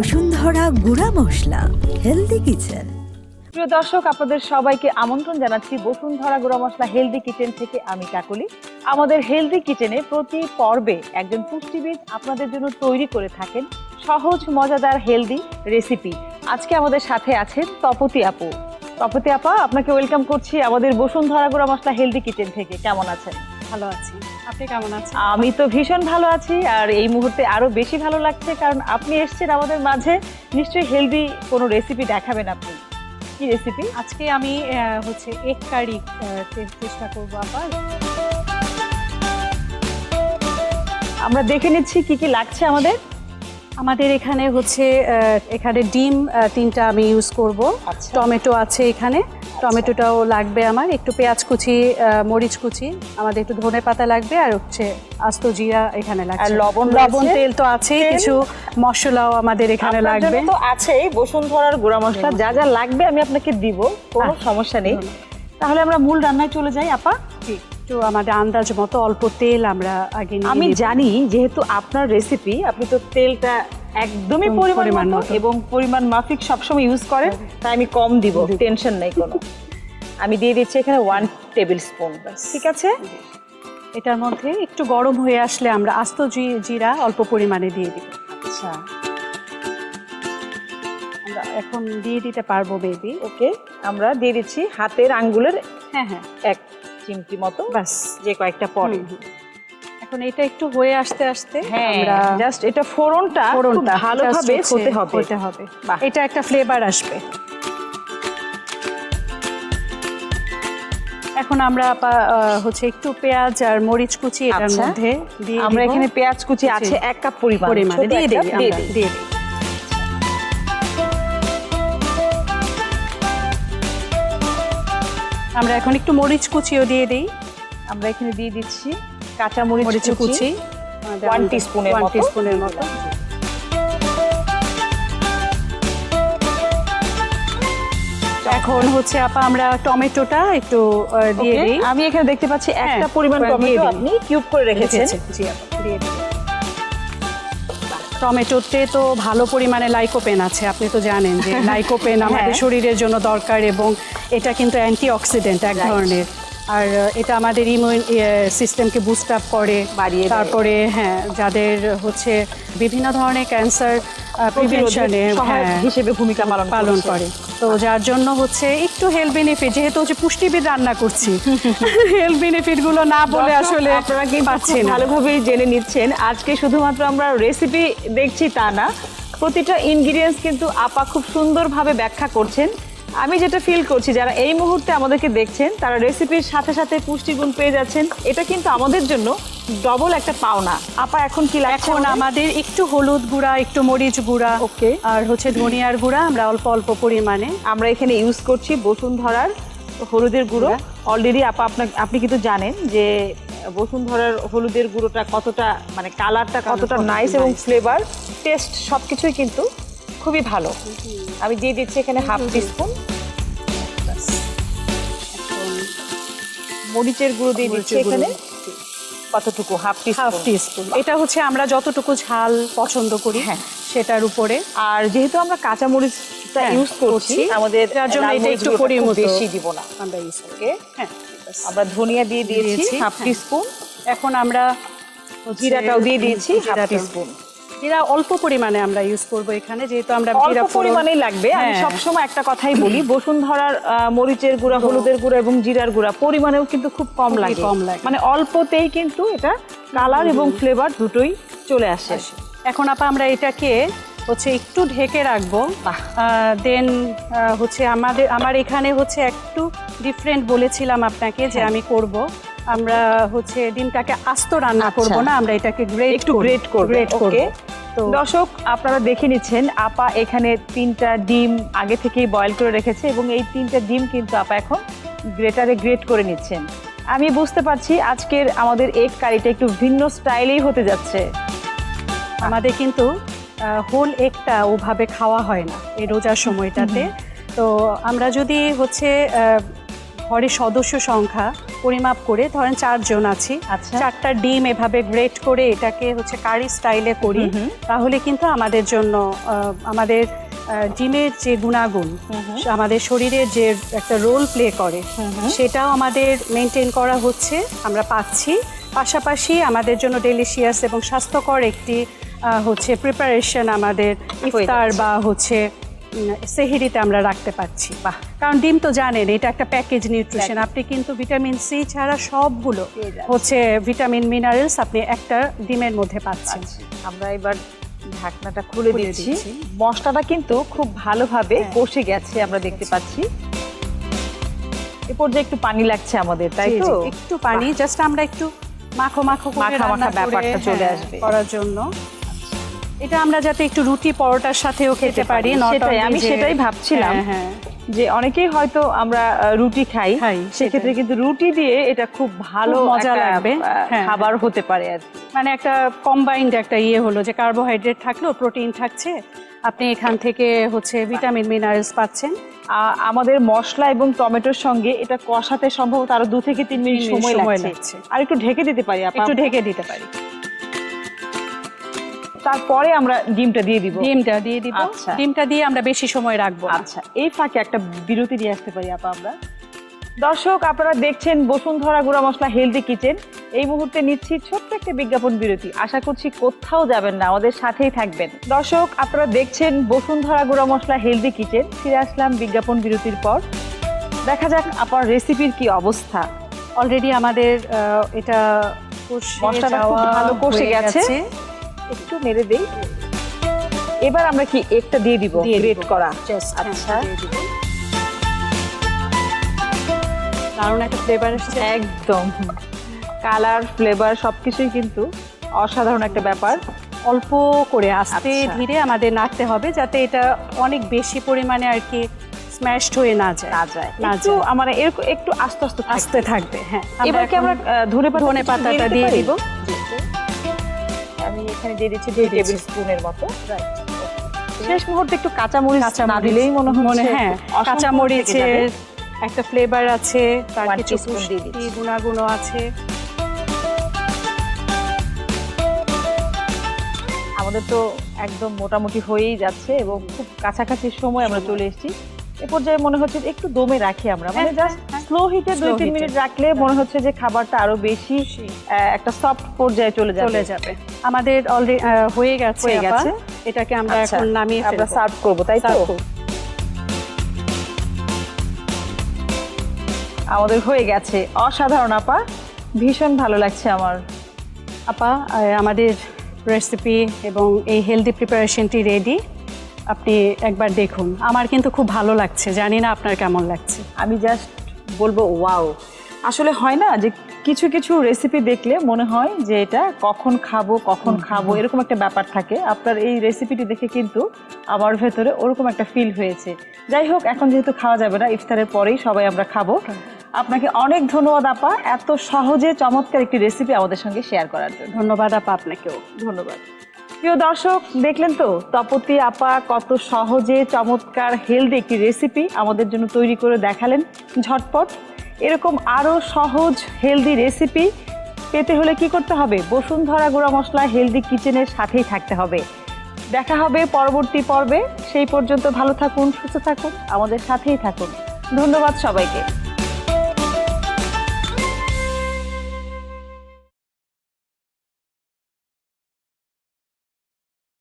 বসুন্ধরা গুঁড়া মশলা healthy kitchen. প্রিয় দর্শক, আপনাদের সবাইকে আমন্ত্রণ জানাচ্ছি বসুন্ধরা গুঁড়া মশলা হেলদি কিচেন থেকে। আমি কাকলি। আমাদের হেলদি কিচেনে প্রতি পর্বে একজন পুষ্টিবিদ আপনাদের জন্য তৈরি করে থাকেন সহজ মজাদার হেলদি রেসিপি। আজকে আমাদের সাথে আছেন তপতি আপু। তপতি আপা, আপনাকে ওয়েলকাম করছি আমাদের বসুন্ধরা গুঁড়া মশলা হেলদি কিচেন থেকে। কেমন আছেন? ভালো আছি, আপনি কেমন আছেন? আমি তো ভীষণ ভালো আছি, আর এই মুহূর্তে আরো বেশি ভালো লাগছে কারণ আপনি এসেছেন আমাদের মাঝে। নিশ্চয়ই হেলদি কোনো রেসিপি দেখাবেন আপনি। কি রেসিপি? আজকে আমি এগ কারি চেষ্টা করবো আবার। আমরা দেখে নিচ্ছি কি কি লাগছে আমাদের এখানে এখানে ডিম 3টা আমি ইউজ করব। টমেটো আছে এখানে, টমেটোটাও লাগবে আমার, একটু পেঁয়াজ কুচি, মরিচ কুচি, আমাদের একটু ধনে পাতা লাগবে, আর আস্ত জিরা এখানে লাগবে, আর লবণ তেল তো আছে, কিছু মশলাও আমাদের এখানে লাগবে। তো আছেই বসুন্ধরার গুঁড়া মশলা, যা যা লাগবে আমি আপনাকে দিব, কোনো সমস্যা নেই। তাহলে আমরা মূল রান্নায় চলে যাই আপা। একটু আমাদের আন্দাজ মতো অল্প তেল আমরা আগে নিয়ে আমি জানি যেহেতু আপনার রেসিপি, আপনি তো তেলটা একদমই পরিমাণ মতো এবং পরিমাণ মাফিক সবসময় ইউজ করেন, তাই আমি কম দিব, টেনশন নেই কোনো। আমি দিয়ে দিচ্ছি এখানে 1 টেবিল স্পুন। ঠিক আছে, এটার মধ্যে একটু গরম হয়ে আসলে আমরা আস্ত জিরা অল্প পরিমাণে দিয়ে দিব। আচ্ছা, আমরা এখন দিয়ে দিতে পারবো বেবি। ওকে, আমরা দিয়ে দিচ্ছি হাতের আঙ্গুলের হ্যাঁ 1 চিমটি মতো, বাস, যে কয়েকটা পরে। এখন এটা একটু হয়ে আসতে আমরা জাস্ট এটা ফোড়নটা ভালোভাবে হতে হবে। এটা একটা ফ্লেভার আসবে। এখন আমরা একটু পেঁয়াজ আর মরিচ কুচি এটার মধ্যে দিয়ে আমরা এখানে পেঁয়াজ কুচি আছে 1 কাপ পরিমাণে দিয়ে দিই। আমরা এখন একটু মরিচ কুচিও দিয়ে দিই। আমরা এখানে দিয়ে দিচ্ছি কাঁচা মরিচ কুচি 1 টিস্পুনের মতো। এখন আপা আমরা টমেটোটা একটু দিয়ে দিই। আমি এখানে দেখতে পাচ্ছি একটা পরিমাণ টমেটো আপনি কিউব করে রেখেছেন। জি আপা, দিয়ে দিই। টমেটোতে তো ভালো পরিমাণে লাইকোপেন আছে, আপনি তো জানেন যে লাইকোপেন আমাদের শরীরের জন্য দরকার, এবং এটা কিন্তু অ্যান্টিঅক্সিডেন্ট এক ধরনের, আর এটা আমাদের ইমিউন সিস্টেমকে বুস্ট আপ করে, তারপরে যাদের বিভিন্ন ধরনের ক্যান্সার প্রিভেনশনে হিসেবে ভূমিকা পালন করে। তো যার জন্য একটু হেলথ বেনিফিট, যেহেতু পুষ্টিবিদ রান্না করছি, হেলথ বেনিফিট গুলো না বলে আসলে আপনারা কি ভালোভাবেই জেনে নিচ্ছেন। আজকে শুধুমাত্র আমরা রেসিপি দেখছি তা না, প্রতিটা ইনগ্রিডিয়েন্টস কিন্তু আপা খুব সুন্দরভাবে ব্যাখ্যা করছেন। আমি যেটা ফিল করছি, যারা এই মুহূর্তে আমাদেরকে দেখছেন তারা রেসিপির সাথে সাথে পুষ্টিগুণ পেয়ে যাচ্ছেন। এটা কিন্তু আমাদের জন্য ডবল একটা পাওনা। আপা এখন কি লাগছে? এখন আমাদের একটু হলুদ গুঁড়া, একটু মরিচ গুঁড়া, ওকে, আর ধনিয়ার গুঁড়া আমরা অল্প অল্প পরিমাণে আমরা এখানে ইউজ করছি বসুন্ধরার হলুদের গুঁড়ো। অলরেডি আপা আপনি কিন্তু জানেন যে বসুন্ধরার হলুদের গুঁড়োটা কতটা, মানে কালারটা কতটা নাইস, এবং ফ্লেভার, টেস্ট সবকিছুই কিন্তু খুবই ভালো। আমি দিয়ে দিচ্ছি এখানে 1/2 টিস্পুন মরিচের গুঁড়ো দিয়ে দিচ্ছি এখানে। কতটুকু? 1/2 টিস্পুন। এটা আমরা যতটুকু ঝাল পছন্দ করি সেটার উপরে, আর যেহেতু আমরা কাঁচা মরিচটা ইউজ করছি, আমাদের তার জন্য এটা একটু পরিমাণ বেশি দিব না আমরা ইউজ করতে। আমরা ধনিয়া দিয়ে দিয়েছি 1/2 টিস্পুন। এখন আমরা জিরাটাও দিয়ে দিয়েছি 1/2 টিস্পুন। জিরা অল্প পরিমাণে আমরা ইউজ করব এখানে, যেহেতু আমরা জিরা পরিমাণেই লাগবে। আমি সবসময় একটা কথাই বলি, বসুন্ধরার মরিচের গুঁড়া, হলুদের গুঁড়া এবং জিরার গুঁড়া পরিমাণেও কিন্তু খুব কম লাগে, মানে অল্পতেই কিন্তু এটা কালার এবং ফ্লেভার দুটোই চলে আসে। এখন আপা আমরা এটাকে একটু ঢেকে রাখবো। দেন আমার এখানে একটু ডিফারেন্ট বলেছিলাম আপনাকে যে আমি করব, আমরা ডিমটাকে আস্ত রান্না করব না, আমরা এটাকে গ্রেট করব। তো দর্শক, আপনারা দেখে নিচ্ছেন আপা এখানে 3টা ডিম আগে থেকেই বয়েল করে রেখেছে, এবং এই 3টা ডিম কিন্তু আপা এখন গ্রেটারে গ্রেট করে নিচ্ছেন। আমি বুঝতে পারছি আজকের আমাদের এগ কারিটা একটু ভিন্ন স্টাইলেই হতে যাচ্ছে। আমাদের কিন্তু হোল এগটা ওভাবে খাওয়া হয় না এই রোজার সময়টাতে। তো আমরা যদি ঘরের সদস্য সংখ্যা পরিমাপ করে, ধরেন 4 জন আছি, আচ্ছা। 4টা ডিম এভাবে গ্রেট করে এটাকে হচ্ছে কারি স্টাইলে করি, তাহলে কিন্তু আমাদের জন্য আমাদের ডিমের যে গুণাগুণ আমাদের শরীরের যে একটা রোল প্লে করে সেটাও আমাদের মেনটেন করা হচ্ছে, আমরা পাচ্ছি। পাশাপাশি আমাদের জন্য ডেলিশিয়াস এবং স্বাস্থ্যকর একটি হচ্ছে প্রিপারেশন আমাদের ইফতার বা হচ্ছে সেহরিতে আমরা রাখতে পারছি। বাহ, কারণ ডিম তো জানেন এটা একটা প্যাকেজ নিউট্রিশন, আপনি কিন্তু ভিটামিন সি ছাড়া সবগুলো হচ্ছে ভিটামিন মিনারেলস আপনি একটা ডিমের মধ্যে পাচ্ছেন। আমরা এবার ঢাকনাটা খুলে দিচ্ছি। মশলাটা কিন্তু খুব ভালোভাবে কষে গেছে, আমরা দেখতে পাচ্ছি। এ পর্যায়ে একটু পানি লাগছে আমাদের, তাই তো? একটু পানি, জাস্ট আমরা একটু মাখো মাখো করে রান্না করে ব্যাপারটা চলে আসবে করার জন্য। এটা আমরা যাতে একটু রুটি পরোটার সাথেও খেতে পারি। আমি সেটাই ভাবছিলাম যে অনেকেই হয়তো আমরা রুটি খাই, সেক্ষেত্রে কিন্তু রুটি দিয়ে এটা খুব ভালো মজা লাগবে, খাবার হতে পারে আর কি। মানে একটা কম্বাইন্ড একটা হলো যে কার্বোহাইড্রেট থাকলেও প্রোটিন থাকছে, আপনি এখান থেকে হচ্ছে ভিটামিন মিনারেলস পাচ্ছেন। আমাদের মশলা এবং টমেটোর সঙ্গে এটা কষাতে সম্ভবত আরো 2 থেকে 3 মিনিট সময় লাগছে। আর একটু ঢেকে দিতে পারি? একটু ঢেকে দিতে পারি। তারপরে আমরা ডিমটা দিয়ে দিব। আচ্ছা, ডিমটা দিয়ে আমরা বেশি সময় রাখবো। আচ্ছা, এই ফাঁকে একটা বিরতি দিয়ে আসতে পারি আপা আমরা? দর্শক, আপনারা দেখছেন বসুন্ধরা গুঁড়া মশলা হেলদি কিচেন। এই মুহূর্তে নিচ্ছি ছোট্ট একটা বিজ্ঞাপন বিরতি। আশা করছি কোথাও যাবেন না, আমাদের সাথেই থাকবেন। দর্শক, আপনারা দেখছেন বসুন্ধরা গুঁড়া মশলা হেলদি কিচেন। ফিরে আসলাম বিজ্ঞাপন বিরতির পর। দেখা যাক আপনার রেসিপির কি অবস্থা। অলরেডি আমাদের এটা মশলাটা খুব ভালো কষে গেছে, একটু নেড়ে দেই। এবার আমরা কি একটা দিয়ে দিব গ্রেট করা? আচ্ছা, দারুণ একটা ফ্লেভার আসছে, একদম কালার ফ্লেভার সবকিছুই কিন্তু অসাধারণ একটা ব্যাপার। অল্প করে আস্তে ধীরে আমাদের নাড়তে হবে যাতে এটা অনেক বেশি পরিমাণে আর কি স্ম্যাশড হয়ে না যায়। একটু মানে এরকম একটু আস্তে আস্তে থাকবে। হ্যাঁ, এবার কি আমরা ধনে পাতাটা দিয়ে দিব? আমি এখানে দিয়ে দিচ্ছি 2 টেবিল স্পুনের মতো। শেষ মুহূর্তে একটু কাঁচামরিচ না দিলেই মনে হচ্ছে। হ্যাঁ, কাঁচামরিচের একটা ফ্লেভার আছে, তার কিছু পুষ্টি গুণাগুণও আছে। আমাদের তো একদম মোটামুটি হয়েই যাচ্ছে এবং খুব কাছাকাছি সময় আমরা চলে এসেছি। এ পর্যায়ে মনে হচ্ছে একটু দমে রাখি আমরা, মানে জাস্ট স্লো হিটে 2-3 মিনিট রাখলে মনে হচ্ছে যে খাবারটা আরো বেশি একটা সফট পর্যায়ে চলে যাবে। আমাদের অলরেডি হয়ে গেছে। এটাকে আমরা এখন নামিয়ে আমরা সার্ভ করব, তাই তো? আমাদের হয়ে গেছে। অসাধারণ আপা, ভীষণ ভালো লাগছে আমার। আপা, আমাদের রেসিপি এবং এই হেলদি প্রিপারেশনটি রেডি, আপনি একবার দেখুন। আমার কিন্তু খুব ভালো লাগছে, জানি না আপনার কেমন লাগছে। আমি জাস্ট বলবো ওয়াও। আসলে হয় না যে কিছু কিছু রেসিপি দেখলে মনে হয় যে এটা কখন খাবো এরকম একটা ব্যাপার থাকে। আপনার এই রেসিপিটি দেখে কিন্তু আমার ভেতরে ওরকম একটা ফিল হয়েছে। যাই হোক, এখন যেহেতু খাওয়া যাবে না, ইফতারের পরেই সবাই আমরা খাবো। আপনাকে অনেক ধন্যবাদ আপা, এত সহজে চমৎকার একটি রেসিপি আমাদের সঙ্গে শেয়ার করার জন্য। ধন্যবাদ আপা, আপনাকেও ধন্যবাদ। প্রিয় দর্শক, দেখলেন তো তপতি আপা কত সহজে চমৎকার হেলদি একটি রেসিপি আমাদের জন্য তৈরি করে দেখালেন ঝটপট। এরকম আরও সহজ হেলদি রেসিপি পেতে হলে কি করতে হবে? বসুন্ধরা গুঁড়া মশলা হেলদি কিচেনের সাথেই থাকতে হবে। দেখা হবে পরবর্তী পর্বে। সেই পর্যন্ত ভালো থাকুন, সুস্থ থাকুন, আমাদের সাথেই থাকুন। ধন্যবাদ সবাইকে।